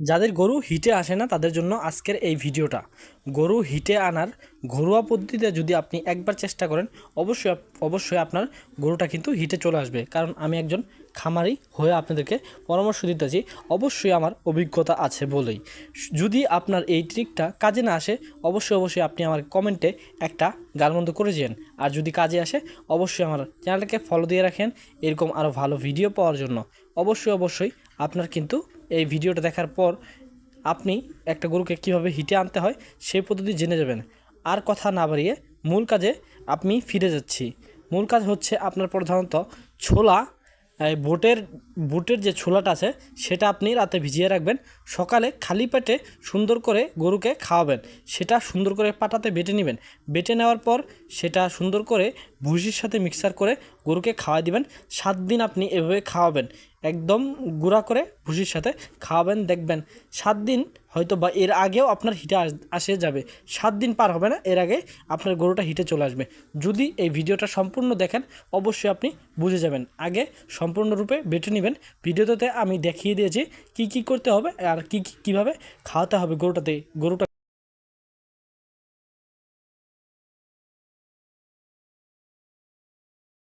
যাদের গরু হিটে আসে না তাদের জন্য আজকের এই ভিডিওটা। গরু হিটে আনার ঘরোয়া পদ্ধতিতে যদি আপনি একবার চেষ্টা করেন, অবশ্যই আপনার গরুটা কিন্তু হিটে চলে আসবে। কারণ আমি একজন খামারি হয়ে আপনাদেরকে পরামর্শ দিতেছি, অবশ্যই আমার অভিজ্ঞতা আছে বলেই। যদি আপনার এই ট্রিকটা কাজে না আসে, অবশ্যই আপনি আমার কমেন্টে একটা গালমন্দ করে যেন। আর যদি কাজে আসে, অবশ্যই আমার চ্যানেলটাকে ফলো দিয়ে রাখেন এরকম আরও ভালো ভিডিও পাওয়ার জন্য। অবশ্যই আপনার কিন্তু এই ভিডিওটা দেখার পর আপনি একটা গরুকে কীভাবে হিটে আনতে হয় সেই পদ্ধতি জেনে যাবেন। আর কথা না বাড়িয়ে মূল কাজে আমি ফিরে যাচ্ছি। মূল কাজ হচ্ছে আপনার প্রধানত ছোলা, বুটের যে ছোলাটা আছে সেটা আপনি রাতে ভিজিয়ে রাখবেন। সকালে খালি পেটে সুন্দর করে গরুকে খাওয়াবেন। সেটা সুন্দর করে পাটাতে বেটে নেবেন। বেটে নেওয়ার পর সেটা সুন্দর করে ভুসির সাথে মিক্সার করে গরুকে খাওয়াই দিবেন। 7 দিন আপনি এভাবে খাওয়াবেন, একদম গুঁড়া করে ভুসির সাথে খাওয়াবেন। দেখবেন 7 দিন হয়তো বা এর আগেও আপনার হিটে আসে যাবে। 7 দিন পার হবে না, এর আগে আপনার গরুটা হিটে চলে আসবে। যদি এই ভিডিওটা সম্পূর্ণ দেখেন, অবশ্যই আপনি বুঝে যাবেন। আগে সম্পূর্ণরূপে বেটে নেবেন। ভিডিওতে আমি দেখিয়ে দিয়েছি কী করতে হবে আর কীভাবে খাওয়াতে হবে গরুটা